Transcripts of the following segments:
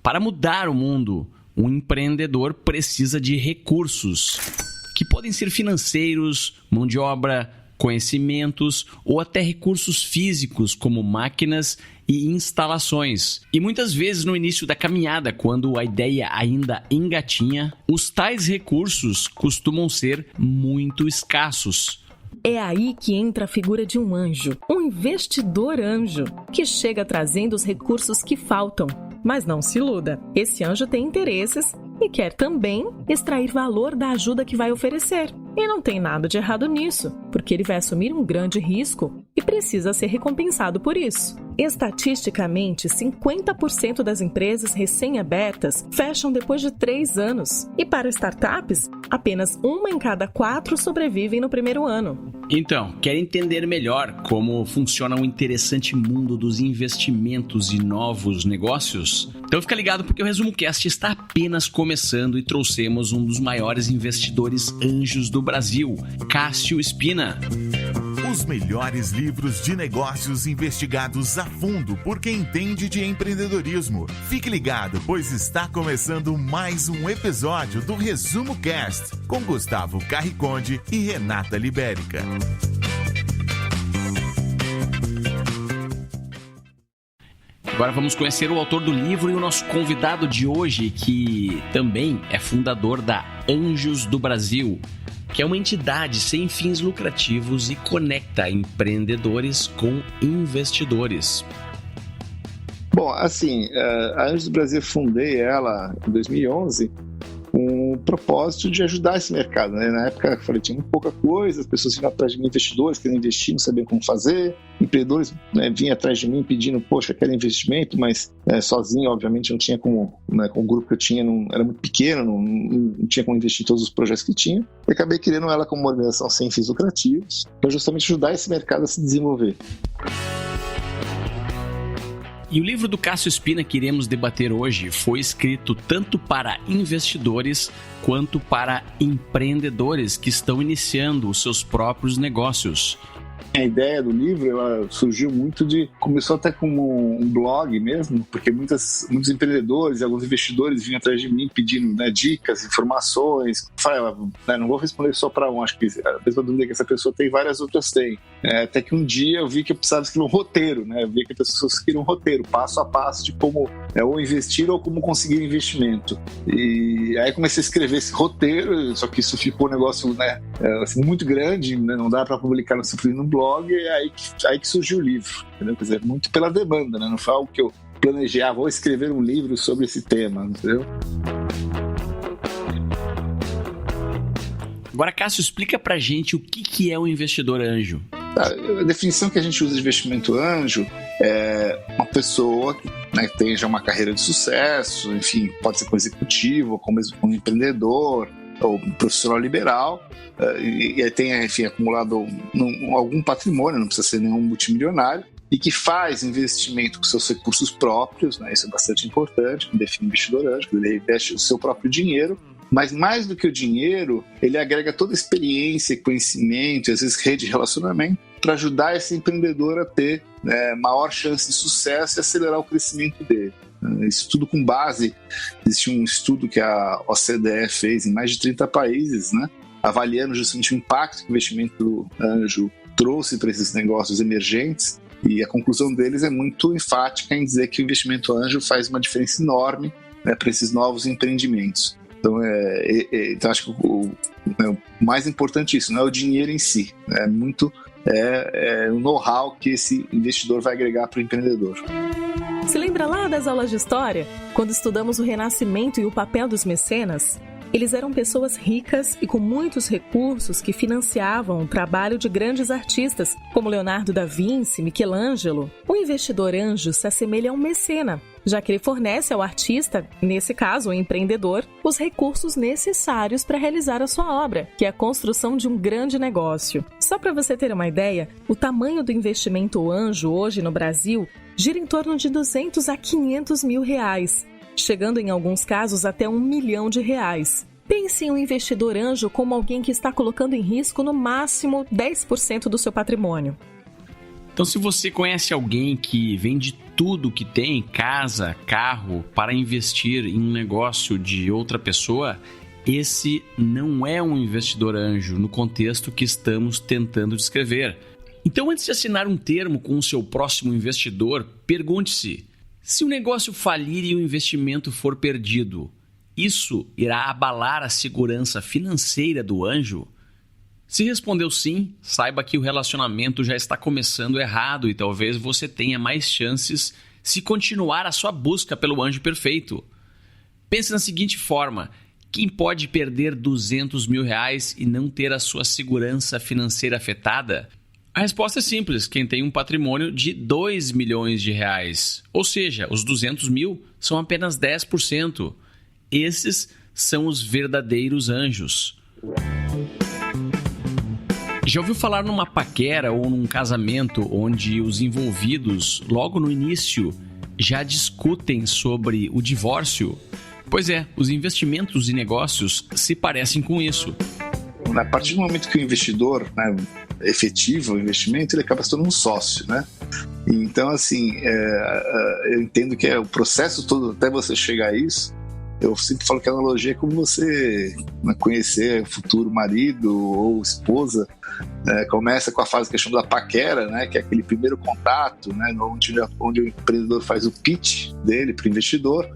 Para mudar o mundo, um empreendedor precisa de recursos, que podem ser financeiros, mão de obra, conhecimentos ou até recursos físicos como máquinas e instalações. E muitas vezes no início da caminhada, quando a ideia ainda engatinha, os tais recursos costumam ser muito escassos. É aí que entra a figura de um anjo, um investidor anjo, que chega trazendo os recursos que faltam. Mas não se iluda, esse anjo tem interesses e quer também extrair valor da ajuda que vai oferecer. E não tem nada de errado nisso, porque ele vai assumir um grande risco e precisa ser recompensado por isso. Estatisticamente, 50% das empresas recém-abertas fecham depois de 3 anos. E para startups, apenas 1 em cada 4 sobrevivem no primeiro ano. Então, quer entender melhor como funciona o interessante mundo dos investimentos e novos negócios? Então fica ligado porque o Resumo Cast está apenas começando e trouxemos um dos maiores investidores anjos do Brasil, Cássio Spina. Os melhores livros de negócios investigados a fundo por quem entende de empreendedorismo. Fique ligado, pois está começando mais um episódio do Resumo Cast com Gustavo Carriconde e Renata Libérica. Agora vamos conhecer o autor do livro e o nosso convidado de hoje, que também é fundador da Anjos do Brasil, que é uma entidade sem fins lucrativos e conecta empreendedores com investidores. Bom, assim, a Anjos do Brasil, fundei ela em 2011 com o propósito de ajudar esse mercado, né? Na época, eu falei, tinha muito pouca coisa, as pessoas vinham atrás de mim, investidores querendo investir, não sabiam como fazer, empreendedores, né, vinham atrás de mim pedindo, poxa, quero investimento, mas sozinho, obviamente, não tinha como, né, com o grupo que eu tinha, era muito pequeno, não tinha como investir em todos os projetos que tinha, e acabei criando ela como uma organização sem fins lucrativos, para justamente ajudar esse mercado a se desenvolver. E o livro do Cássio Spina que iremos debater hoje foi escrito tanto para investidores quanto para empreendedores que estão iniciando os seus próprios negócios. A ideia do livro, ela surgiu começou até como um blog mesmo, porque muitos empreendedores e alguns investidores vinham atrás de mim pedindo, né, dicas, informações. Falei, não vou responder só para um, acho que a mesma dúvida que essa pessoa tem, várias outras têm. Até que um dia eu vi que eu precisava escrever um roteiro, né? Eu vi que as pessoas queriam um roteiro, passo a passo, de como ou investir ou como conseguir investimento. E aí comecei a escrever esse roteiro, só que isso ficou um negócio, né, assim, muito grande, né? Não dá para publicar no blog, e aí que surgiu o livro, entendeu? Quer dizer, muito pela demanda, né? Não foi algo que eu planejei, vou escrever um livro sobre esse tema, entendeu? Agora, Cássio, explica pra gente o que é um investidor anjo. A definição que a gente usa de investimento anjo é uma pessoa que, né, tenha já uma carreira de sucesso, enfim, pode ser como executivo, ou mesmo como empreendedor, ou profissional liberal, e aí tem, enfim, acumulado algum patrimônio, não precisa ser nenhum multimilionário, e que faz investimento com seus recursos próprios, né, isso é bastante importante, que define investidor anjo, ele investe o seu próprio dinheiro, mas mais do que o dinheiro, ele agrega toda a experiência, conhecimento, e às vezes rede de relacionamento, para ajudar esse empreendedor a ter, né, maior chance de sucesso e acelerar o crescimento dele. Isso tudo com base, existe um estudo que a OCDE fez em mais de 30 países, né, avaliando justamente o impacto que o investimento anjo trouxe para esses negócios emergentes, e a conclusão deles é muito enfática em dizer que o investimento anjo faz uma diferença enorme, né, para esses novos empreendimentos. Então, então acho que o mais importante é isso, não é o dinheiro em si, é muito o know-how que esse investidor vai agregar para o empreendedor. Se lembra lá das aulas de história, quando estudamos o Renascimento e o papel dos mecenas? Eles eram pessoas ricas e com muitos recursos que financiavam o trabalho de grandes artistas, como Leonardo da Vinci, Michelangelo. O investidor anjo se assemelha a um mecena, já que ele fornece ao artista, nesse caso o empreendedor, os recursos necessários para realizar a sua obra, que é a construção de um grande negócio. Só para você ter uma ideia, o tamanho do investimento anjo hoje no Brasil gira em torno de 200 a 500 mil reais, chegando em alguns casos até R$1 milhão. Pense em um investidor anjo como alguém que está colocando em risco no máximo 10% do seu patrimônio. Então, se você conhece alguém que vende tudo que tem, casa, carro, para investir em um negócio de outra pessoa, esse não é um investidor anjo no contexto que estamos tentando descrever. Então, antes de assinar um termo com o seu próximo investidor, pergunte-se: se o negócio falir e o investimento for perdido, isso irá abalar a segurança financeira do anjo? Se respondeu sim, saiba que o relacionamento já está começando errado e talvez você tenha mais chances se continuar a sua busca pelo anjo perfeito. Pense na seguinte forma: quem pode perder R$200 mil e não ter a sua segurança financeira afetada? A resposta é simples: quem tem um patrimônio de R$2 milhões. Ou seja, os 200 mil são apenas 10%. Esses são os verdadeiros anjos. Já ouviu falar numa paquera ou num casamento onde os envolvidos, logo no início, já discutem sobre o divórcio? Pois é, os investimentos e negócios se parecem com isso. A partir do momento que o investidor, né, efetiva o investimento, ele acaba se tornando um sócio, né? Então, assim, eu entendo que o processo todo, até você chegar a isso, eu sempre falo que a analogia é como você conhecer o futuro marido ou esposa. Começa com a fase que eu chamo da paquera, né, que é aquele primeiro contato, né, onde o empreendedor faz o pitch dele para o investidor,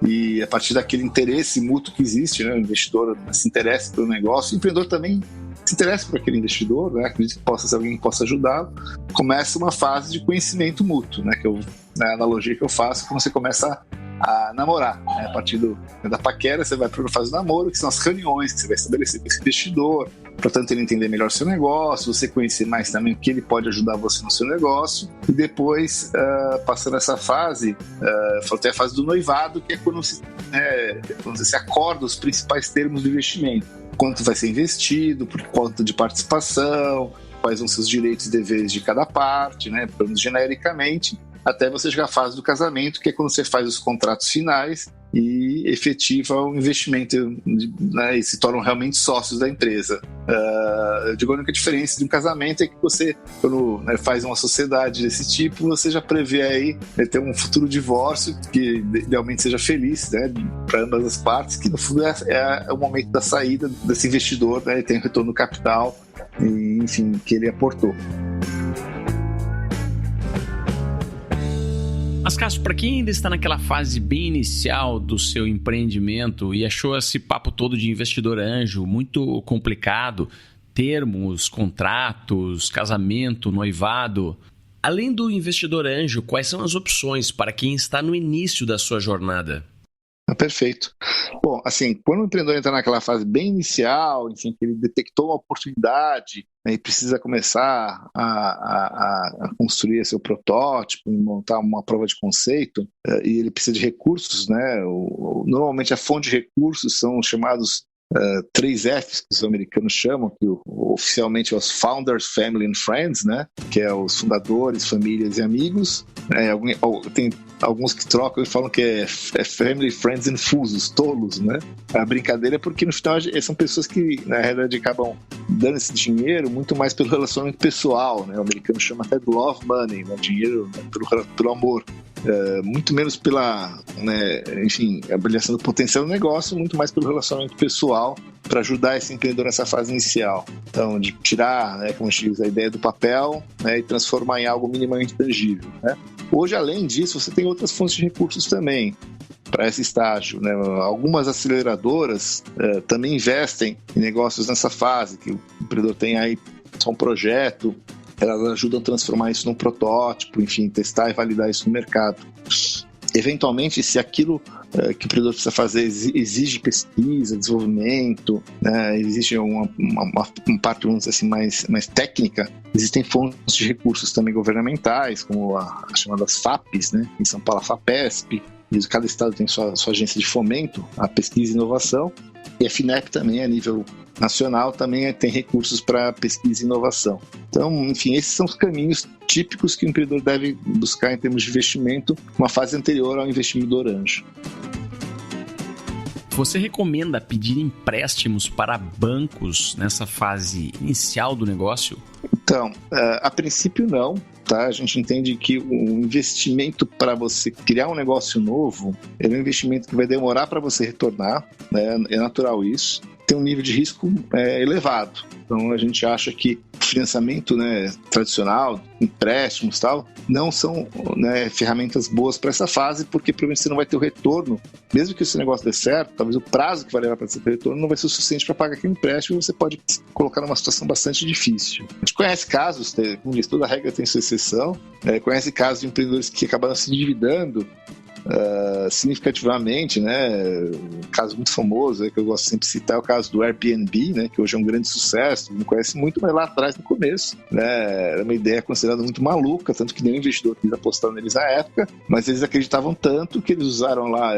e a partir daquele interesse mútuo que existe, né, o investidor se interessa pelo negócio, o empreendedor também se interessa por aquele investidor, né, acredita que possa ser alguém que possa ajudá-lo. Começa uma fase de conhecimento mútuo, né, que a analogia que eu faço, quando você começa a namorar, né? A partir da paquera você vai para a fase do namoro, que são as reuniões que você vai estabelecer com esse investidor, portanto ele entender melhor o seu negócio, você conhecer mais também o que ele pode ajudar você no seu negócio, e depois, passando essa fase, até a fase do noivado, que é quando você acorda os principais termos do investimento: quanto vai ser investido, por quanto de participação, quais vão ser os direitos e deveres de cada parte, né, genericamente, até você chegar à fase do casamento, que é quando você faz os contratos finais e efetiva o investimento, né, e se tornam realmente sócios da empresa. Eu digo, a única diferença de um casamento é que você, quando faz uma sociedade desse tipo, você já prevê aí ter um futuro divórcio que idealmente seja feliz, né, para ambas as partes, que no fundo é o momento da saída desse investidor, né, ele tem o retorno do capital, e, enfim, que ele aportou. Mas, Cássio, para quem ainda está naquela fase bem inicial do seu empreendimento e achou esse papo todo de investidor anjo muito complicado, termos, contratos, casamento, noivado, além do investidor anjo, quais são as opções para quem está no início da sua jornada? Perfeito. Bom, assim, quando o empreendedor entra naquela fase bem inicial, enfim, que ele detectou uma oportunidade, né, e precisa começar a construir seu protótipo, montar uma prova de conceito, e ele precisa de recursos, né? Normalmente a fonte de recursos são os chamados 3 Fs, que os americanos chamam, que oficialmente é os Founders, Family and Friends, né? Que é os fundadores, famílias e amigos. Tem alguns que trocam e falam que é Family, Friends and Fools, os tolos, né? A brincadeira é porque no final são pessoas que na realidade acabam dando esse dinheiro muito mais pelo relacionamento pessoal, né? O americano chama até de love money, né? Dinheiro, né? pelo amor. Muito menos pela, né, enfim, avaliação do potencial do negócio, muito mais pelo relacionamento pessoal, para ajudar esse empreendedor nessa fase inicial. Então, de tirar, né, como a gente diz, a ideia do papel, né, e transformar em algo minimamente tangível, né? Hoje, além disso, você tem outras fontes de recursos também para esse estágio, né? Algumas aceleradoras também investem em negócios nessa fase, que o empreendedor tem aí só um projeto, elas ajudam a transformar isso num protótipo, enfim, testar e validar isso no mercado. Eventualmente, se aquilo que o empreendedor precisa fazer exige pesquisa, desenvolvimento, né, existe uma parte, vamos dizer assim, mais técnica, existem fontes de recursos também governamentais, como as chamadas FAPs, né, em São Paulo a FAPESP, e cada estado tem sua agência de fomento à pesquisa e inovação, e a FINEP também, a nível nacional, também tem recursos para pesquisa e inovação. Então, enfim, esses são os caminhos típicos que o empreendedor deve buscar em termos de investimento, uma fase anterior ao investidor anjo. Você recomenda pedir empréstimos para bancos nessa fase inicial do negócio? Então, a princípio não, tá? A gente entende que o investimento para você criar um negócio novo, ele é um investimento que vai demorar para você retornar, né? É natural isso. Tem um nível de risco elevado. Então a gente acha que financiamento, né, tradicional, empréstimos e tal, não são, né, ferramentas boas para essa fase, porque provavelmente você não vai ter o retorno. Mesmo que esse negócio dê certo, talvez o prazo que vai levar para esse retorno não vai ser o suficiente para pagar aquele empréstimo, e você pode colocar numa situação bastante difícil. A gente conhece casos, como diz, toda regra tem sua exceção, conhece casos de empreendedores que acabaram se endividando significativamente, né? Um caso muito famoso, que eu gosto sempre de citar, é o caso do Airbnb, né? Que hoje é um grande sucesso, não conhece muito, mas lá atrás, no começo, né? Era uma ideia considerada muito maluca, tanto que nenhum investidor quis apostar neles na época, mas eles acreditavam tanto que eles usaram lá,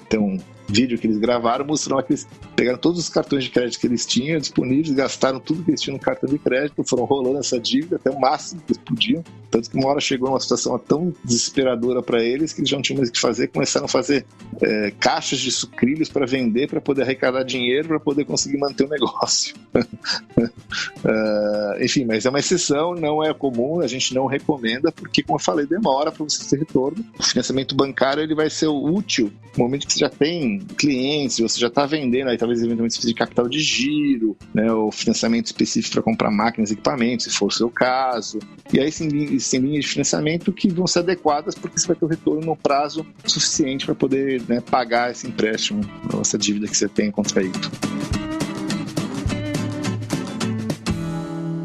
tem um vídeo que eles gravaram mostrando que eles pegaram todos os cartões de crédito que eles tinham disponíveis, gastaram tudo que eles tinham no cartão de crédito, foram rolando essa dívida até o máximo que eles podiam, tanto que uma hora chegou uma situação tão desesperadora para eles que eles já não tinham mais o que fazer, começaram a fazer caixas de sucrilhos para vender, para poder arrecadar dinheiro, para poder conseguir manter o negócio. Enfim, mas é uma exceção, não é comum, a gente não recomenda, porque, como eu falei, demora para você ter retorno. O financiamento bancário ele vai ser útil no momento que você já tem clientes, você já está vendendo, aí talvez eventualmente você precise de capital de giro, né, ou financiamento específico para comprar máquinas e equipamentos, se for o seu caso. E aí sim, existem linhas de financiamento que vão ser adequadas, porque você vai ter o retorno no prazo suficiente para poder, né, pagar esse empréstimo, essa dívida que você tem contraído.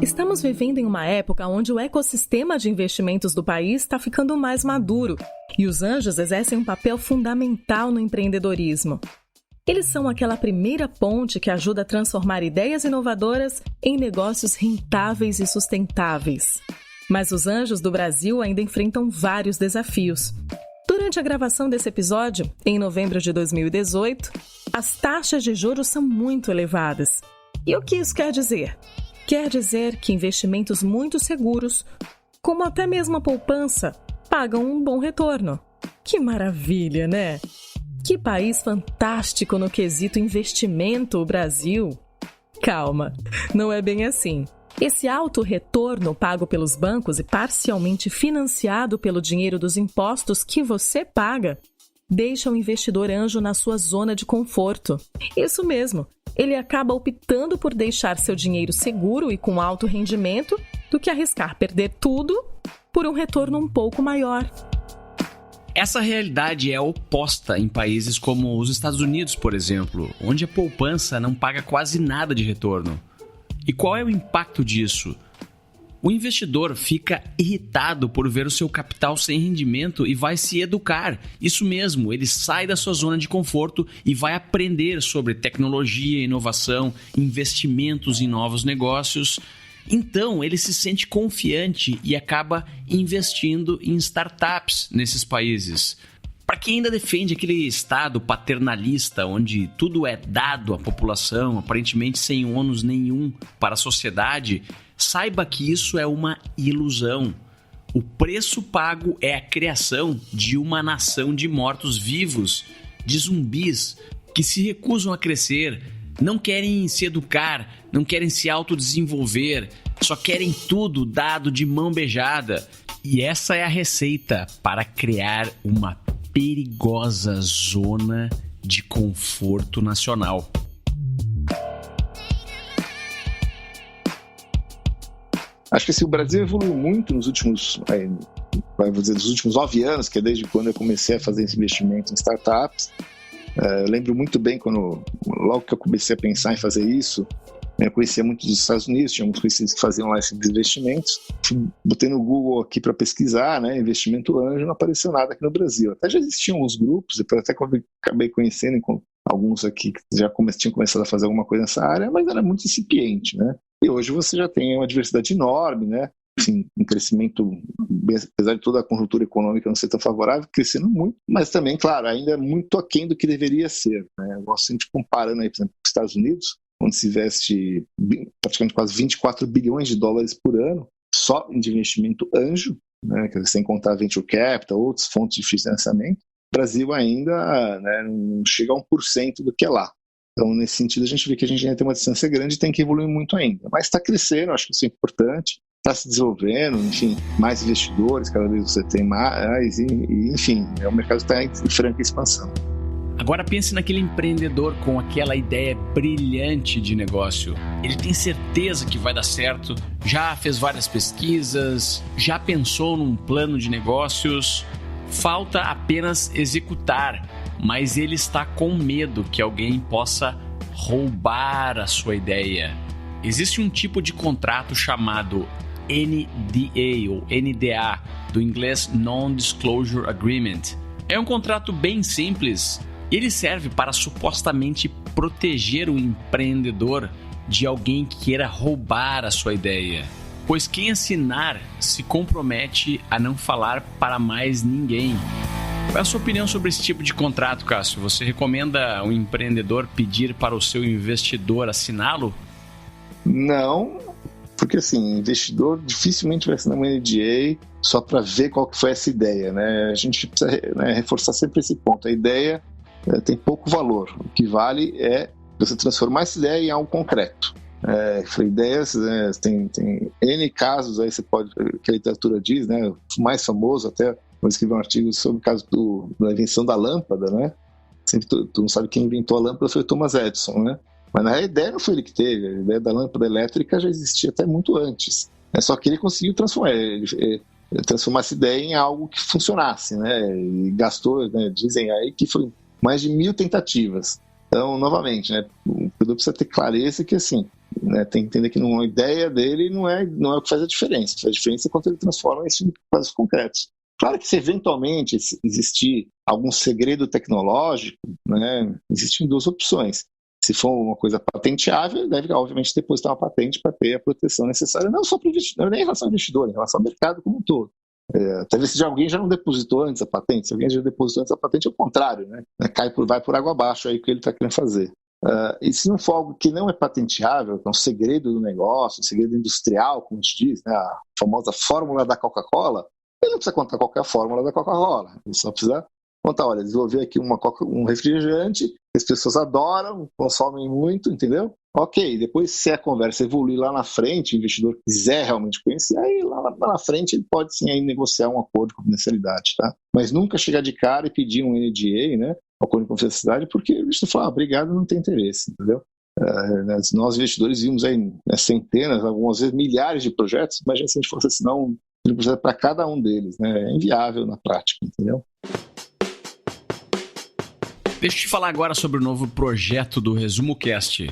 Estamos vivendo em uma época onde o ecossistema de investimentos do país está ficando mais maduro e os anjos exercem um papel fundamental no empreendedorismo. Eles são aquela primeira ponte que ajuda a transformar ideias inovadoras em negócios rentáveis e sustentáveis. Mas os anjos do Brasil ainda enfrentam vários desafios. Durante a gravação desse episódio, em novembro de 2018, as taxas de juros são muito elevadas. E o que isso quer dizer? Quer dizer que investimentos muito seguros, como até mesmo a poupança, pagam um bom retorno. Que maravilha, né? Que país fantástico no quesito investimento, o Brasil. Calma, não é bem assim. Esse alto retorno pago pelos bancos e parcialmente financiado pelo dinheiro dos impostos que você paga deixa o investidor anjo na sua zona de conforto. Isso mesmo, ele acaba optando por deixar seu dinheiro seguro e com alto rendimento do que arriscar perder tudo por um retorno um pouco maior. Essa realidade é oposta em países como os Estados Unidos, por exemplo, onde a poupança não paga quase nada de retorno. E qual é o impacto disso? O investidor fica irritado por ver o seu capital sem rendimento e vai se educar. Isso mesmo, ele sai da sua zona de conforto e vai aprender sobre tecnologia, inovação, investimentos em novos negócios. Então, ele se sente confiante e acaba investindo em startups nesses países. Para quem ainda defende aquele estado paternalista onde tudo é dado à população, aparentemente sem ônus nenhum para a sociedade, saiba que isso é uma ilusão. O preço pago é a criação de uma nação de mortos-vivos, de zumbis que se recusam a crescer, não querem se educar, não querem se autodesenvolver, só querem tudo dado de mão beijada. E essa é a receita para criar uma perigosa zona de conforto nacional. Acho que assim, o Brasil evoluiu muito nos últimos, dos últimos 9 anos, que é desde quando eu comecei a fazer esse investimento em startups. Eu lembro muito bem logo que eu comecei a pensar em fazer isso, eu conhecia muito dos Estados Unidos, tinha muitos conhecidos que faziam lá esses investimentos. Botei no Google aqui para pesquisar, né, investimento anjo, não apareceu nada aqui no Brasil. Até já existiam alguns grupos, depois até acabei conhecendo alguns aqui que já tinham começado a fazer alguma coisa nessa área, mas era muito incipiente, né? E hoje você já tem uma diversidade enorme, né? Assim, um crescimento, apesar de toda a conjuntura econômica não ser tão favorável, crescendo muito, mas também, claro, ainda é muito aquém do que deveria ser, né? Eu gosto sempre comparando aí, por exemplo, com os Estados Unidos, onde se investe praticamente quase 24 bilhões de dólares por ano só em investimento anjo, né, sem contar venture capital, outras fontes de financiamento. O Brasil ainda, né, não chega a 1% do que é lá. Então, nesse sentido, a gente vê que a gente ainda tem uma distância grande e tem que evoluir muito ainda. Mas está crescendo, acho que isso é importante. está se desenvolvendo, enfim, mais investidores, cada vez você tem mais, e enfim, o mercado está em franca expansão. Agora pense naquele empreendedor com aquela ideia brilhante de negócio. Ele tem certeza que vai dar certo, já fez várias pesquisas, já pensou num plano de negócios, falta apenas executar, mas ele está com medo que alguém possa roubar a sua ideia. Existe um tipo de contrato chamado NDA ou NDA, do inglês Non-Disclosure Agreement. É um contrato bem simples. Ele serve para supostamente proteger o empreendedor de alguém que queira roubar a sua ideia, pois quem assinar se compromete a não falar para mais ninguém. Qual é a sua opinião sobre esse tipo de contrato, Cássio? Você recomenda um empreendedor pedir para o seu investidor assiná-lo? Não, porque assim, investidor dificilmente vai assinar uma NDA só para ver qual que foi essa ideia, né? A gente precisa reforçar sempre esse ponto. A ideia tem pouco valor. O que vale é você transformar essa ideia em algo concreto. Ideias, tem N casos, aí você pode, que a literatura diz, né? O mais famoso, até eu escrevi um artigo sobre o caso da invenção da lâmpada, né? Sempre tu não sabe quem inventou a lâmpada, foi o Thomas Edison, né? Mas na realidade, a ideia não foi ele que teve, a ideia da lâmpada elétrica já existia até muito antes. Só que ele conseguiu transformar essa ideia em algo que funcionasse, né? E gastou, né? Dizem aí que foi mais de 1000 tentativas. Então, novamente, né, o produto precisa ter clareza que, assim, né, tem que entender que a ideia dele não é o que faz a diferença. O que faz a diferença é quando ele transforma isso em casos concretos. Claro que se eventualmente existir algum segredo tecnológico, né, existem duas opções. Se for uma coisa patenteável, deve, obviamente, depositar uma patente para ter a proteção necessária, não só para o investidor, nem em relação ao investidor, em relação ao mercado como um todo. Talvez se alguém já não depositou antes a patente, se alguém já depositou antes a patente, é o contrário, né? Vai por água abaixo aí o que ele está querendo fazer. E se não for algo que não é patenteável, que é um segredo do negócio, um segredo industrial, como a gente diz, né? A famosa fórmula da Coca-Cola, ele não precisa contar qualquer fórmula da Coca-Cola, ele só precisa contar, olha, desenvolver aqui um refrigerante que as pessoas adoram, consomem muito, entendeu? Ok, depois se a conversa evoluir lá na frente, o investidor quiser realmente conhecer, aí lá na frente ele pode sim aí negociar um acordo de confidencialidade, tá? Mas nunca chegar de cara e pedir um NDA, né? Um acordo de confidencialidade, porque o investidor fala, obrigado, não tem interesse, entendeu? Nós investidores vimos aí centenas, algumas vezes milhares de projetos, imagina se a gente fosse assinar um projeto para cada um deles, né? É inviável na prática, entendeu? Deixa eu te falar agora sobre o novo projeto do Resumo Cast.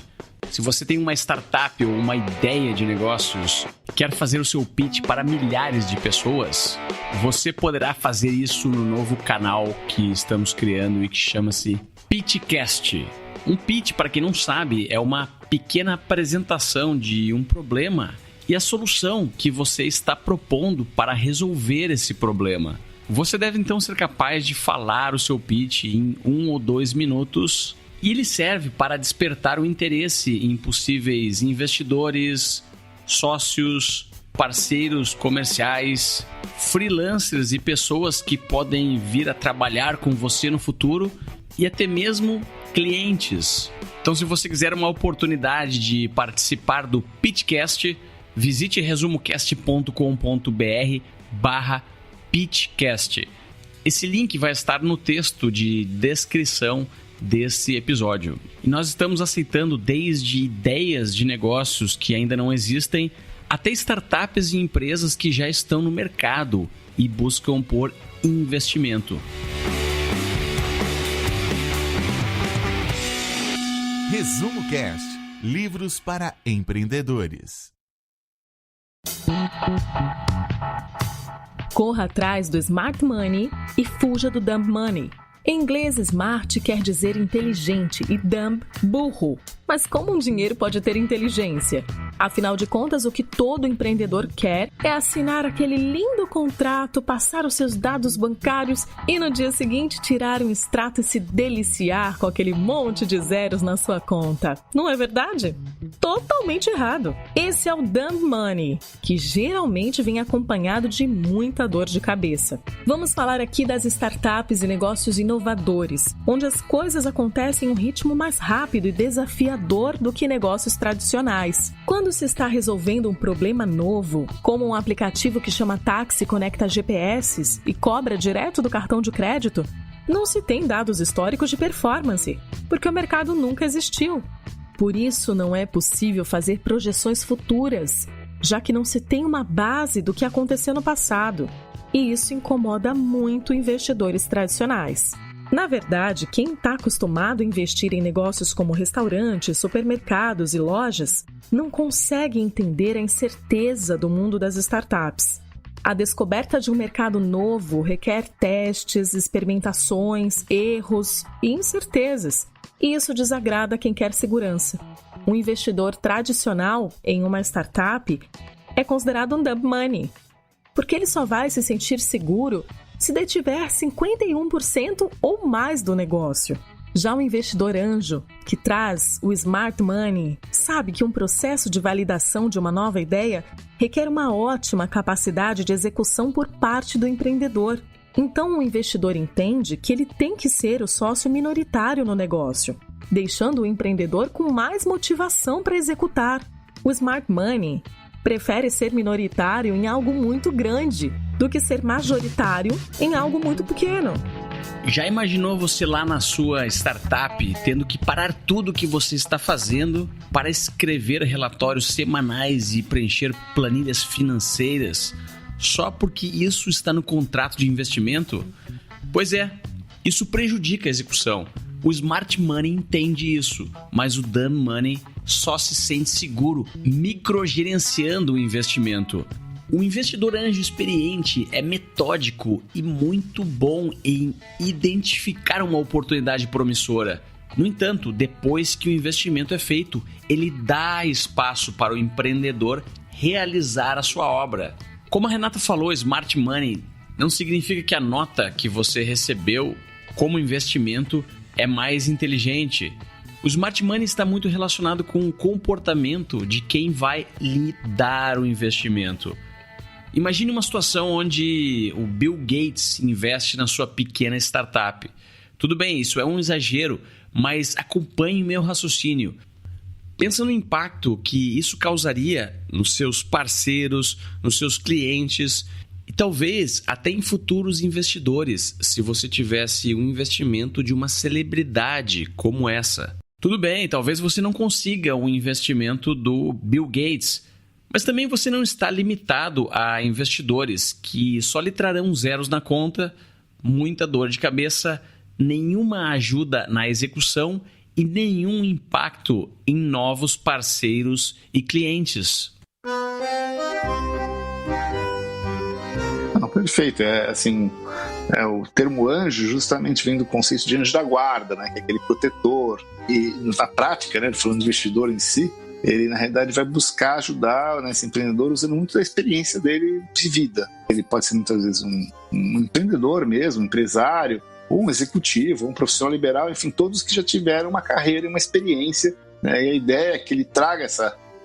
Se você tem uma startup ou uma ideia de negócios, quer fazer o seu pitch para milhares de pessoas, você poderá fazer isso no novo canal que estamos criando e que chama-se Pitchcast. Um pitch, para quem não sabe, é uma pequena apresentação de um problema e a solução que você está propondo para resolver esse problema. Você deve então ser capaz de falar o seu pitch em 1 ou 2 minutos e ele serve para despertar o interesse em possíveis investidores, sócios, parceiros comerciais, freelancers e pessoas que podem vir a trabalhar com você no futuro e até mesmo clientes. Então, se você quiser uma oportunidade de participar do Pitchcast, visite resumocast.com.br/Pitchcast. Esse link vai estar no texto de descrição desse episódio. E nós estamos aceitando desde ideias de negócios que ainda não existem, até startups e empresas que já estão no mercado e buscam por investimento. Resumo Cast, livros para empreendedores. Corra atrás do Smart Money e fuja do Dumb Money. Em inglês, smart quer dizer inteligente e dumb, burro. Mas como um dinheiro pode ter inteligência? Afinal de contas, o que todo empreendedor quer é assinar aquele lindo contrato, passar os seus dados bancários e no dia seguinte tirar um extrato e se deliciar com aquele monte de zeros na sua conta. Não é verdade? Totalmente errado. Esse é o dumb money, que geralmente vem acompanhado de muita dor de cabeça. Vamos falar aqui das startups e negócios inovadores, onde as coisas acontecem em um ritmo mais rápido e desafiador. inovador do que negócios tradicionais. Quando se está resolvendo um problema novo, como um aplicativo que chama táxi, conecta GPS e cobra direto do cartão de crédito, não se tem dados históricos de performance, porque o mercado nunca existiu. Por isso, não é possível fazer projeções futuras, já que não se tem uma base do que aconteceu no passado. E isso incomoda muito investidores tradicionais. Na verdade, quem está acostumado a investir em negócios como restaurantes, supermercados e lojas, não consegue entender a incerteza do mundo das startups. A descoberta de um mercado novo requer testes, experimentações, erros e incertezas, e isso desagrada quem quer segurança. Um investidor tradicional em uma startup é considerado um dump money, porque ele só vai se sentir seguro se detiver 51% ou mais do negócio. Já o investidor anjo, que traz o smart money, sabe que um processo de validação de uma nova ideia requer uma ótima capacidade de execução por parte do empreendedor. Então, o investidor entende que ele tem que ser o sócio minoritário no negócio, deixando o empreendedor com mais motivação para executar. O smart money prefere ser minoritário em algo muito grande do que ser majoritário em algo muito pequeno. Já imaginou você lá na sua startup tendo que parar tudo o que você está fazendo para escrever relatórios semanais e preencher planilhas financeiras só porque isso está no contrato de investimento? Pois é, isso prejudica a execução. O Smart Money entende isso, mas o Dumb Money só se sente seguro microgerenciando o investimento. O investidor anjo experiente é metódico e muito bom em identificar uma oportunidade promissora. No entanto, depois que o investimento é feito, ele dá espaço para o empreendedor realizar a sua obra. Como a Renata falou, Smart Money não significa que a nota que você recebeu como investimento é mais inteligente. O Smart Money está muito relacionado com o comportamento de quem vai lhe dar o investimento. Imagine uma situação onde o Bill Gates investe na sua pequena startup. Tudo bem, isso é um exagero, mas acompanhe meu raciocínio. Pensa no impacto que isso causaria nos seus parceiros, nos seus clientes e talvez até em futuros investidores, se você tivesse um investimento de uma celebridade como essa. Tudo bem, talvez você não consiga um investimento do Bill Gates, mas também você não está limitado a investidores que só lhe trarão zeros na conta, muita dor de cabeça, nenhuma ajuda na execução e nenhum impacto em novos parceiros e clientes. Perfeito, o termo anjo justamente vem do conceito de anjo da guarda, né, que é aquele protetor, e na prática, né, falando do investidor em si, ele na realidade vai buscar ajudar, né, esse empreendedor usando muito da experiência dele de vida. Ele pode ser muitas vezes um empreendedor mesmo, um empresário, ou um executivo, ou um profissional liberal, enfim, todos que já tiveram uma carreira e uma experiência, né, e a ideia é que ele traga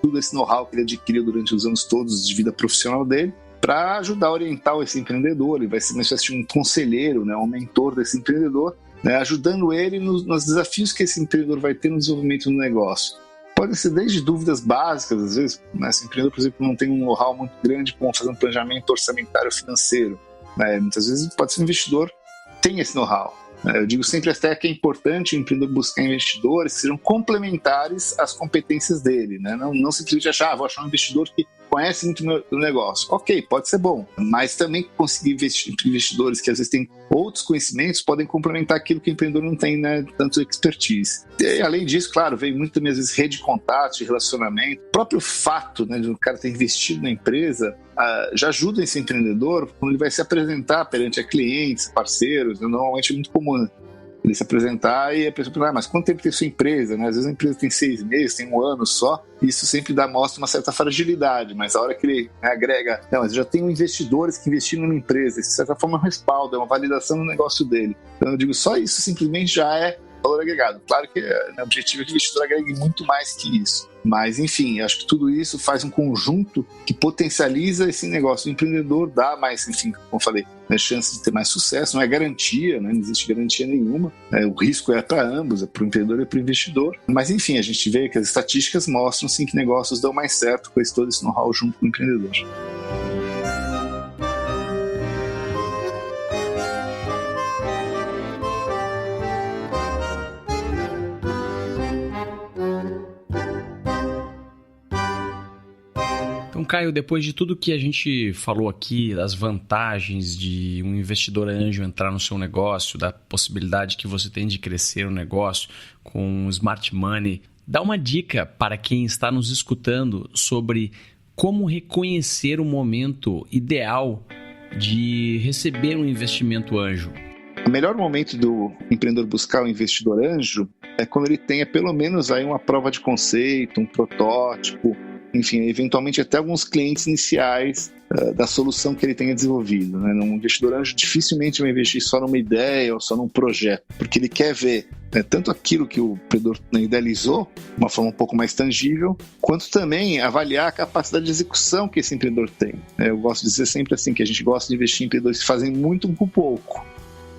todo esse know-how que ele adquiriu durante os anos todos de vida profissional dele, para ajudar a orientar esse empreendedor. Ele vai ser uma espécie de um conselheiro, né, um mentor desse empreendedor, né, ajudando ele nos desafios que esse empreendedor vai ter no desenvolvimento do negócio. Pode ser desde dúvidas básicas, às vezes, né, se o empreendedor, por exemplo, não tem um know-how muito grande como fazer um planejamento orçamentário financeiro, né, muitas vezes pode ser um investidor que tem esse know-how. Eu digo sempre até que é importante o empreendedor buscar investidores que sejam complementares às competências dele, né? Não simplesmente achar, vou achar um investidor que conhece muito do negócio. Ok, pode ser bom, mas também conseguir investidores que às vezes têm outros conhecimentos podem complementar aquilo que o empreendedor não tem, né, tanto expertise. E, além disso, claro, vem muito também às vezes rede de contatos, de relacionamento. O próprio fato, né, de um cara ter investido na empresa já ajuda esse empreendedor quando ele vai se apresentar perante clientes, parceiros. Normalmente é muito comum, né, ele se apresentar e a pessoa pergunta, mas quanto tempo tem sua empresa? Né? Às vezes a empresa tem 6 meses, tem 1 ano só. Isso sempre mostra uma certa fragilidade, mas a hora que ele agrega, não, mas eu já tenho investidores que investiram numa empresa, isso de certa forma é um respaldo, é uma validação no negócio dele. Então eu digo, só isso simplesmente já é valor agregado. Claro que o objetivo é que o investidor agregue muito mais que isso. Mas, enfim, acho que tudo isso faz um conjunto que potencializa esse negócio. O empreendedor dá mais, enfim, como eu falei, chance de ter mais sucesso. Não é garantia, né? Não existe garantia nenhuma. O risco é para ambos, é para o empreendedor e para o investidor. Mas, enfim, a gente vê que as estatísticas mostram sim, que negócios dão mais certo com todo esse know-how junto com o empreendedor. Então, Caio, depois de tudo que a gente falou aqui, das vantagens de um investidor anjo entrar no seu negócio, da possibilidade que você tem de crescer o negócio com smart money, dá uma dica para quem está nos escutando sobre como reconhecer o momento ideal de receber um investimento anjo. O melhor momento do empreendedor buscar um investidor anjo é quando ele tenha pelo menos aí uma prova de conceito, um protótipo, enfim, eventualmente até alguns clientes iniciais da solução que ele tenha desenvolvido, né? Um investidor anjo dificilmente vai investir só numa ideia ou só num projeto, porque ele quer ver tanto aquilo que o empreendedor idealizou, de uma forma um pouco mais tangível, quanto também avaliar a capacidade de execução que esse empreendedor tem. Eu gosto de dizer sempre assim, que a gente gosta de investir em empreendedores que fazem muito com pouco.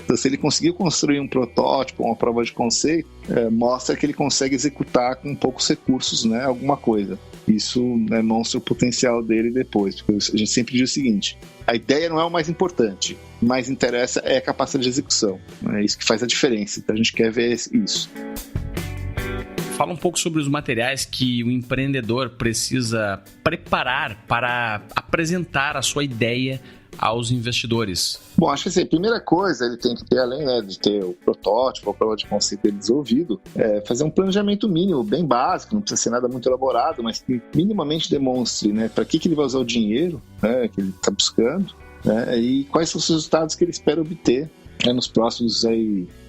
Então, se ele conseguiu construir um protótipo, uma prova de conceito, mostra que ele consegue executar com poucos recursos, né, alguma coisa. Isso mostra o potencial dele depois, porque a gente sempre diz o seguinte: a ideia não é o mais importante, o mais interessa é a capacidade de execução. É isso que faz a diferença, então a gente quer ver isso. Fala um pouco sobre os materiais que o empreendedor precisa preparar para apresentar a sua ideia aos investidores. Bom, acho que assim, a primeira coisa ele tem que ter, além de ter o protótipo, a prova de conceito dele desenvolvido, fazer um planejamento mínimo, bem básico, não precisa ser nada muito elaborado, mas que minimamente demonstre para que ele vai usar o dinheiro que ele está buscando, e quais são os resultados que ele espera obter nos próximos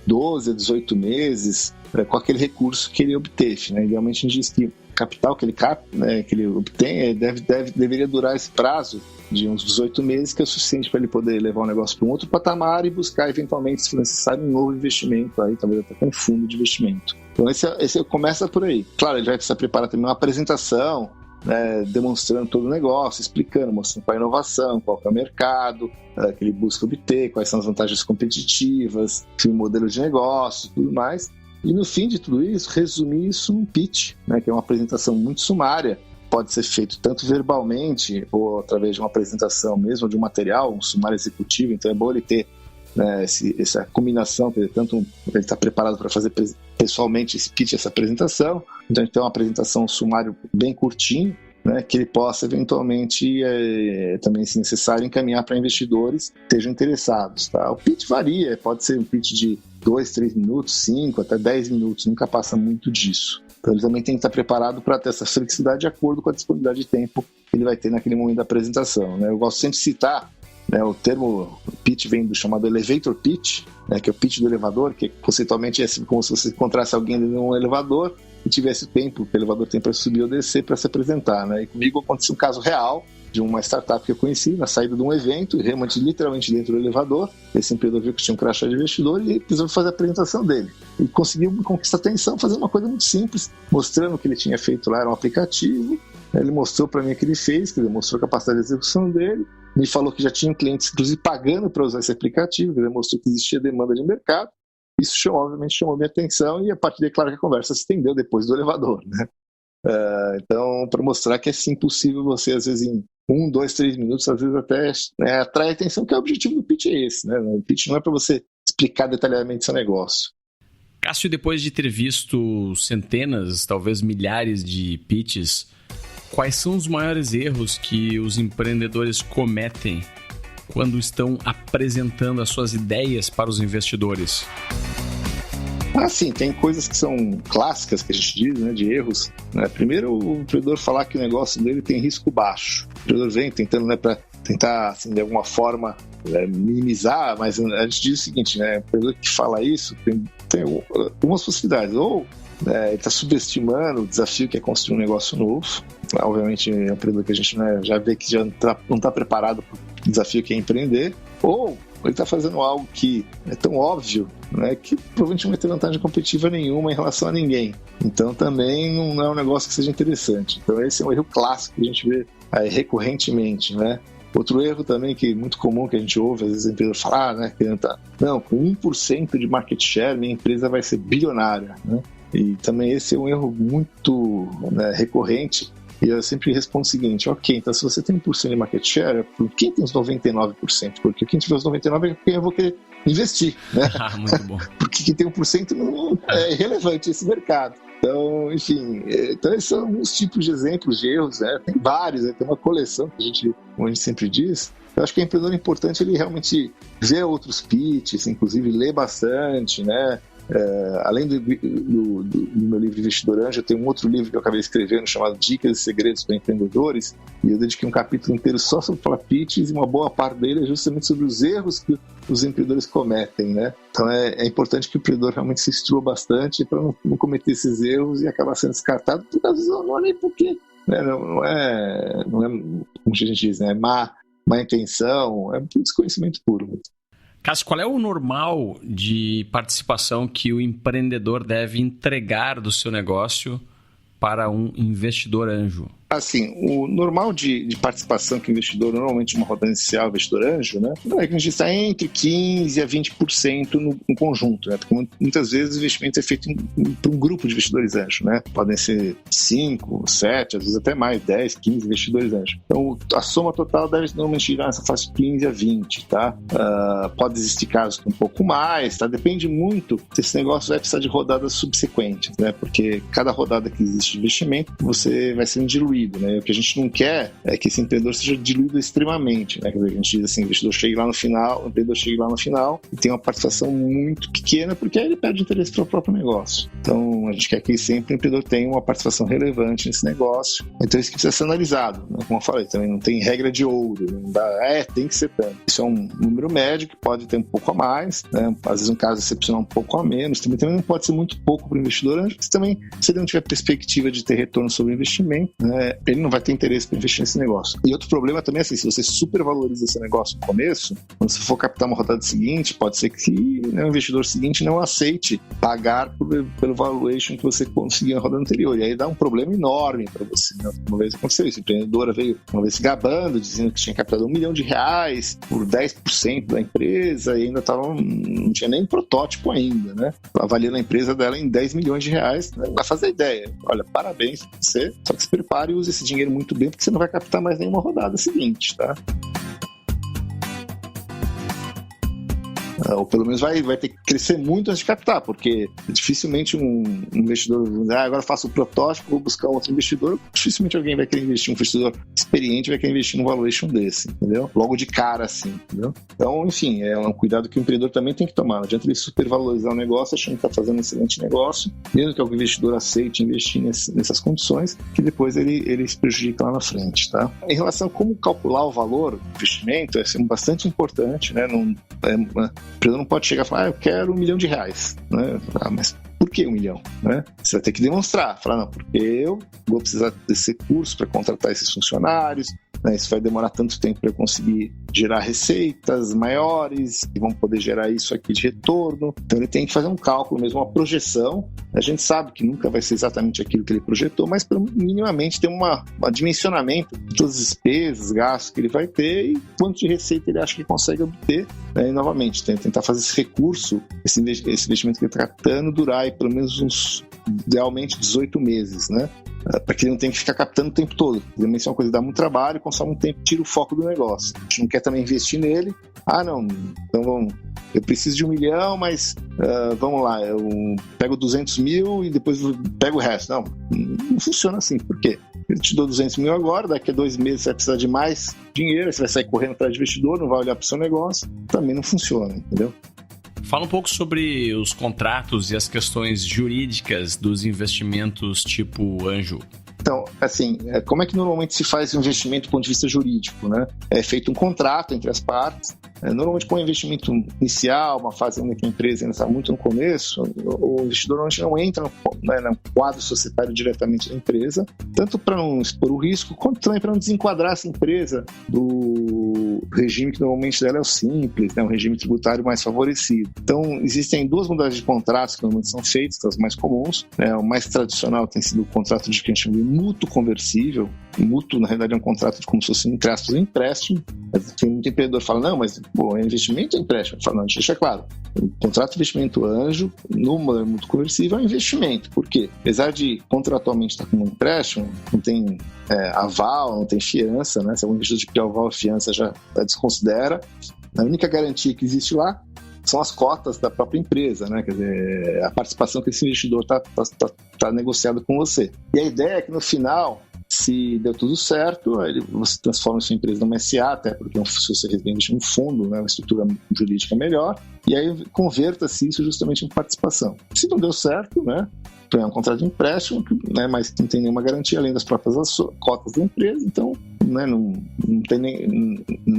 12 a 18 meses com aquele recurso que ele obteve. Idealmente a gente diz que o capital que ele obtém deveria durar esse prazo de uns 18 meses, que é o suficiente para ele poder levar o negócio para um outro patamar e buscar eventualmente, se for necessário, um novo investimento, aí talvez até com um fundo de investimento. Então esse começa por aí. Claro, ele vai precisar preparar também uma apresentação, demonstrando todo o negócio, explicando, mostrando qual é a inovação, qual é o mercado que ele busca obter, quais são as vantagens competitivas, o modelo de negócio, tudo mais. E no fim de tudo isso, resumir isso num pitch, que é uma apresentação muito sumária. Pode ser feito tanto verbalmente ou através de uma apresentação mesmo, de um material, um sumário executivo. Então é bom ele ter essa combinação, tanto ele está preparado para fazer pessoalmente esse pitch, essa apresentação. Então ele tem uma apresentação, um sumário bem curtinho, que ele possa eventualmente, também se necessário, encaminhar para investidores que estejam interessados. Tá? O pitch varia, pode ser um pitch de 2, 3 minutos, 5, até 10 minutos, nunca passa muito disso. Então ele também tem que estar preparado para ter essa flexibilidade de acordo com a disponibilidade de tempo que ele vai ter naquele momento da apresentação. Eu gosto sempre de citar, o termo pitch vem do chamado elevator pitch, que é o pitch do elevador, que conceitualmente é assim, como se você encontrasse alguém dentro de um elevador e tivesse o tempo que o elevador tem para subir ou descer para se apresentar. E comigo aconteceu um caso real de uma startup que eu conheci na saída de um evento, realmente literalmente dentro do elevador. Esse empreendedor viu que tinha um crachá de investidor e precisou fazer a apresentação dele. E conseguiu conquistar a atenção fazendo uma coisa muito simples, mostrando o que ele tinha feito lá, era um aplicativo. Ele mostrou para mim o que ele fez, que ele mostrou a capacidade de execução dele, me falou que já tinham clientes, inclusive, pagando para usar esse aplicativo, ele mostrou que existia demanda de mercado. Isso, obviamente, chamou minha atenção e, a partir daí, claro que a conversa se estendeu depois do elevador. Então, para mostrar que é sim possível você, às vezes, em 1, 2, 3 minutos, às vezes até atrai atenção, que é o objetivo do pitch é esse. O pitch não é para você explicar detalhadamente seu negócio. Cássio, depois de ter visto centenas, talvez milhares de pitches, quais são os maiores erros que os empreendedores cometem quando estão apresentando as suas ideias para os investidores? Sim, tem coisas que são clássicas que a gente diz, de erros. Primeiro, o empreendedor falar que o negócio dele tem risco baixo. O empreendedor vem tentando, para tentar, assim, de alguma forma, minimizar, mas a gente diz o seguinte, o empreendedor que fala isso tem algumas possibilidades. Ou ele está subestimando o desafio que é construir um negócio novo. Obviamente, é um empreendedor que a gente já vê que já não está preparado para o desafio que é empreender. Ou ele está fazendo algo que é tão óbvio, né, que provavelmente não vai ter vantagem competitiva nenhuma em relação a ninguém. Então também não é um negócio que seja interessante. Então esse é um erro clássico que a gente vê recorrentemente, né? Outro erro também que é muito comum que a gente ouve, às vezes a empresa fala, né, que com 1% de market share minha empresa vai ser bilionária, né? E também esse é um erro muito, né, recorrente. E eu sempre respondo o seguinte: ok, então se você tem 1% de market share, por quem tem os 99%? Porque quem tiver os 99% é quem eu vou querer investir, né? Muito bom. Porque quem tem 1% não é irrelevante esse mercado. Então, enfim, esses são alguns tipos de exemplos de erros, né? Tem vários, né? Tem uma coleção que como a gente sempre diz. Eu acho que o empreendedor é importante ele realmente ver outros pitches, inclusive ler bastante, né? Além do meu livro Investidor Anjo, eu tenho um outro livro que eu acabei escrevendo chamado Dicas e Segredos para Empreendedores, e eu dediquei um capítulo inteiro só sobre falar pitches, e uma boa parte dele é justamente sobre os erros que os empreendedores cometem, né? Então é importante que o empreendedor realmente se instrua bastante para não cometer esses erros e acabar sendo descartado, porque às vezes não é nem porque, né? Não é, como a gente diz, né? Má intenção, é desconhecimento puro. Cássio, qual é o normal de participação que o empreendedor deve entregar do seu negócio para um investidor anjo? Assim, o normal de participação que o investidor, normalmente uma rodada inicial, investidor anjo, né? É que a gente está entre 15% a 20% no conjunto, né? Porque muitas vezes o investimento é feito por um grupo de investidores anjo, né? Podem ser 5, 7, às vezes até mais, 10, 15 investidores anjo. Então, a soma total deve normalmente girar nessa faixa de 15 a 20, tá? Pode existir casos um pouco mais, tá? Depende muito se esse negócio vai precisar de rodadas subsequentes, né? Porque cada rodada que existe de investimento, você vai sendo diluído. Né? O que a gente não quer é que esse empreendedor seja diluído extremamente, né? Quer dizer, a gente diz assim, o investidor chegue lá no final, o empreendedor chegue lá no final e tem uma participação muito pequena, porque aí ele perde interesse para o próprio negócio. Então, a gente quer que sempre o empreendedor tenha uma participação relevante nesse negócio. Então, isso que precisa ser analisado, né? Como eu falei, também não tem regra de ouro, não dá, tem que ser tanto. Isso é um número médio que pode ter um pouco a mais, né? Às vezes um caso excepcional um pouco a menos, também não pode ser muito pouco para o investidor, mas também, se ele não tiver perspectiva de ter retorno sobre o investimento, né, ele não vai ter interesse para investir nesse negócio. E outro problema também é assim, se você supervaloriza esse negócio no começo, quando você for captar uma rodada seguinte, pode ser que, né, o investidor seguinte não aceite pagar pelo valuation que você conseguiu na rodada anterior. E aí dá um problema enorme para você, né? Uma vez aconteceu isso, a empreendedora veio uma vez se gabando, dizendo que tinha captado R$1 milhão por 10% da empresa e ainda não tinha nem protótipo ainda, né? Avaliando a empresa dela em R$10 milhões, né? Vai fazer ideia. Olha, parabéns pra você, só que se prepare e use esse dinheiro muito bem, porque você não vai captar mais nenhuma rodada seguinte, tá? Ou pelo menos vai ter que crescer muito antes de captar, porque dificilmente um investidor agora faço o protótipo, vou buscar outro investidor, dificilmente alguém vai querer investir, um investidor experiente vai querer investir num valuation desse, entendeu? Logo de cara, assim, entendeu? Então, enfim, é um cuidado que o empreendedor também tem que tomar. Não adianta ele supervalorizar o negócio achando que está fazendo um excelente negócio, mesmo que algum investidor aceite investir nessas condições, que depois ele se prejudica lá na frente, tá? Em relação a como calcular o valor do investimento, é bastante importante, né? O empreendedor não pode chegar e falar, eu quero R$1 milhão, né? Mas por que 1 milhão? Né? Você vai ter que demonstrar, falar, não, porque eu vou precisar desse recurso para contratar esses funcionários, né? Isso vai demorar tanto tempo para eu conseguir gerar receitas maiores, que vão poder gerar isso aqui de retorno. Então ele tem que fazer um cálculo mesmo, uma projeção. A gente sabe que nunca vai ser exatamente aquilo que ele projetou, mas minimamente tem um dimensionamento de todas as despesas, gastos que ele vai ter e quanto de receita ele acha que consegue obter, né? E novamente, tentar fazer esse recurso, esse investimento que ele está captando, durar aí pelo menos idealmente 18 meses, né? Para que ele não tenha que ficar captando o tempo todo. Isso é uma coisa que dá muito trabalho, consome um tempo, tira o foco do negócio. A gente não quer também investir nele. Então eu preciso de 1 milhão, mas vamos lá, eu pego 200 mil e depois pego o resto. Não funciona assim. Por quê? Eu te dou 200 mil agora, daqui a 2 meses você vai precisar de mais dinheiro, você vai sair correndo atrás de investidor, não vai olhar para o seu negócio. Também não funciona, entendeu? Fala um pouco sobre os contratos e as questões jurídicas dos investimentos tipo anjo. Então, assim, como é que normalmente se faz um investimento do ponto de vista jurídico, né? É feito um contrato entre as partes. Normalmente, com um investimento inicial, uma fase ainda que a empresa ainda está muito no começo, o investidor normalmente não entra no quadro societário diretamente da empresa, tanto para não expor o risco, quanto também para não desenquadrar essa empresa do o regime que normalmente dela é o simples, né? Um regime tributário mais favorecido. Então, existem duas modalidades de contratos que normalmente são feitos, as mais comuns, né? O mais tradicional tem sido o contrato de que a gente chama de mútuo conversível. O mútuo, na realidade, é um contrato de como se fosse, entre aspas, um empréstimo. Tem muito empreendedor que fala, não, mas é investimento ou empréstimo? Fala, não, deixa claro. O contrato de investimento anjo, no modelo mútuo conversível, é um investimento. Por quê? Apesar de contratualmente estar como um empréstimo, não tem aval, não tem fiança, né? Se algum investidor de pedir aval ou fiança já desconsidera. A única garantia que existe lá são as cotas da própria empresa, né? Quer dizer, a participação que esse investidor está negociando com você. E a ideia é que no final, se deu tudo certo, você transforma sua empresa numa SA, até porque se você investir no fundo, né, uma estrutura jurídica melhor, e aí converta-se isso justamente em participação. Se não deu certo, né, é um contrato de empréstimo, né, mas não tem nenhuma garantia além das próprias cotas da empresa, então, né, não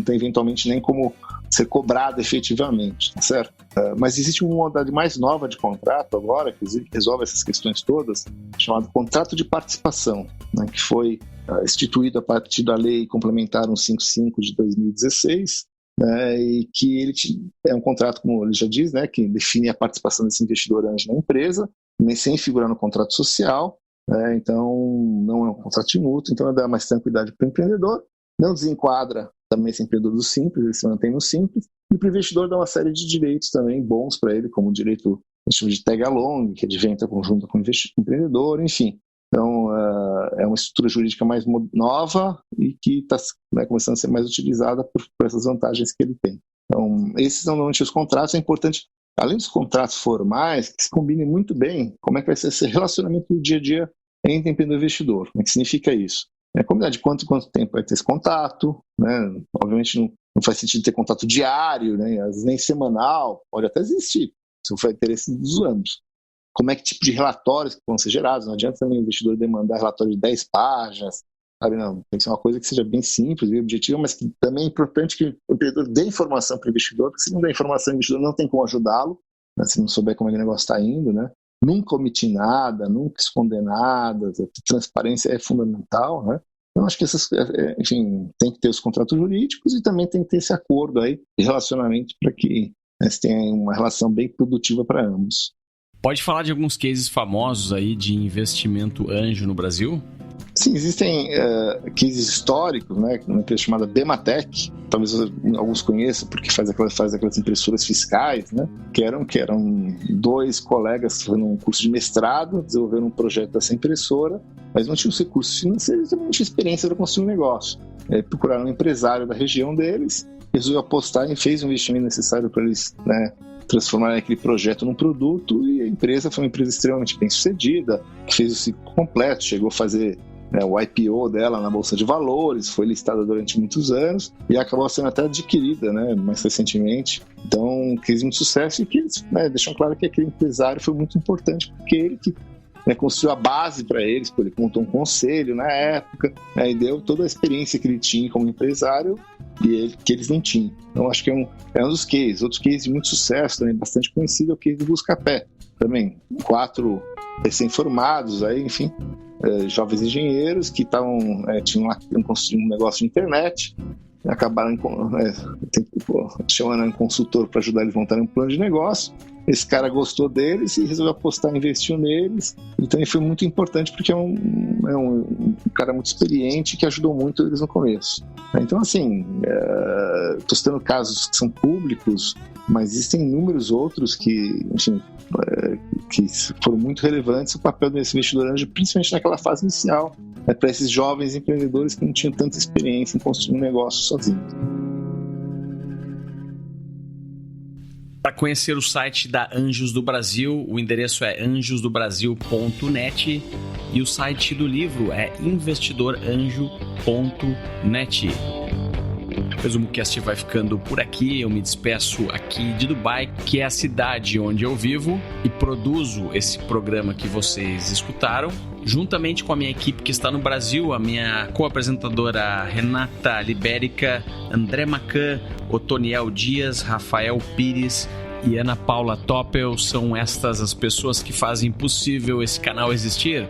tem eventualmente nem como ser cobrado efetivamente, tá certo? Mas existe uma modalidade mais nova de contrato agora, que resolve essas questões todas, chamado contrato de participação, né, que foi instituído a partir da Lei Complementar 155 de 2016, e que ele é um contrato, como ele já diz, né, que define a participação desse investidor anjo na empresa, sem figurar no contrato social, então não é um contrato de mútuo, então dá mais tranquilidade para o empreendedor, não desenquadra também esse empreendedor do simples, ele se mantém no simples, e para o investidor dá uma série de direitos também bons para ele, como o direito de tag along, que é de venda conjunta com o empreendedor, enfim. Então, é uma estrutura jurídica mais nova e que está começando a ser mais utilizada por essas vantagens que ele tem. Então, esses são normalmente os contratos. É importante, além dos contratos formais, que se combinem muito bem como é que vai ser esse relacionamento do dia a dia entre empreendedor e investidor. O que significa isso? Combinar de quanto tempo vai ter esse contato, né? Obviamente não faz sentido ter contato diário, né? Às vezes nem semanal, pode até existir, se for interesse dos ambos. Como é que tipo de relatórios que vão ser gerados? Não adianta também o investidor demandar relatório de 10 páginas, sabe? Não, tem que ser uma coisa que seja bem simples, bem objetiva, mas que também é importante que o empreendedor dê informação para o investidor, porque se não der informação, o investidor não tem como ajudá-lo, né? Se não souber como é que o negócio está indo, né? Nunca omitir nada, nunca esconder nada, a transparência é fundamental, né? Então, acho que enfim, tem que ter os contratos jurídicos e também tem que ter esse acordo aí de relacionamento para que se tenha uma relação bem produtiva para ambos. Pode falar de alguns cases famosos aí de investimento anjo no Brasil? Sim, existem cases históricos, né? Uma empresa chamada Bematec, talvez alguns conheçam porque faz aquelas impressoras fiscais, né? Que eram dois colegas que foram um curso de mestrado, desenvolveram um projeto dessa impressora, mas não tinham os recursos financeiros e também não tinham experiência para construir um negócio. Procuraram um empresário da região deles, resolveu apostar e fez o investimento necessário para eles, né, transformarem aquele projeto num produto, e a empresa foi uma empresa extremamente bem sucedida, que fez o ciclo completo, chegou a fazer o IPO dela na Bolsa de Valores, foi listada durante muitos anos e acabou sendo até adquirida, né, mais recentemente. Então, quis muito sucesso e que deixam claro que aquele empresário foi muito importante, porque ele que construiu a base para eles, ele montou um conselho na época, e deu toda a experiência que ele tinha como empresário que eles não tinham. Então, acho que é um dos cases. Outros cases de muito sucesso, também bastante conhecido, é o case do Buscapé. Também, 4 recém-formados, aí, enfim, jovens engenheiros que tinham construído um negócio de internet, acabaram chamando um consultor para ajudar eles a montar um plano de negócio. Esse cara gostou deles e resolveu apostar, investiu neles. Então ele foi muito importante porque é um cara muito experiente que ajudou muito eles no começo. Então, assim, estou citando casos que são públicos, mas existem inúmeros outros que, enfim, que foram muito relevantes. O papel desse investidor anjo, principalmente naquela fase inicial, para esses jovens empreendedores que não tinham tanta experiência em construir um negócio sozinhos. Para conhecer o site da Anjos do Brasil, o endereço é anjosdobrasil.net e o site do livro é investidoranjo.net. O ResumoCast vai ficando por aqui. Eu me despeço aqui de Dubai, que é a cidade onde eu vivo e produzo esse programa que vocês escutaram, juntamente com a minha equipe que está no Brasil, a minha co-apresentadora Renata Libérica, André Macan, Otoniel Dias, Rafael Pires e Ana Paula Toppel. São estas as pessoas que fazem possível esse canal existir.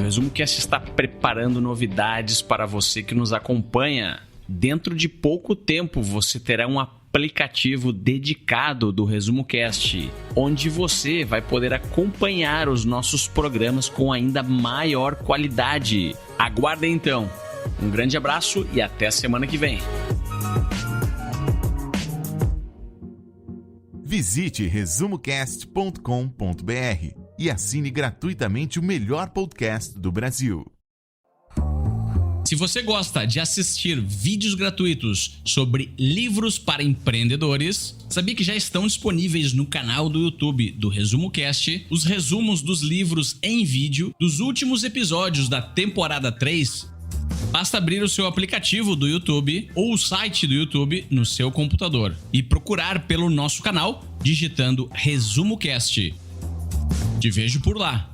Resumo Cast está preparando novidades para você que nos acompanha. Dentro de pouco tempo você terá um aplicativo dedicado do Resumo Cast, onde você vai poder acompanhar os nossos programas com ainda maior qualidade. Aguardem então. Um grande abraço e até a semana que vem. Visite resumocast.com.br e assine gratuitamente o melhor podcast do Brasil. Se você gosta de assistir vídeos gratuitos sobre livros para empreendedores, sabia que já estão disponíveis no canal do YouTube do Resumo Cast os resumos dos livros em vídeo dos últimos episódios da temporada 3? Basta abrir o seu aplicativo do YouTube ou o site do YouTube no seu computador e procurar pelo nosso canal digitando Resumo Cast. Te vejo por lá.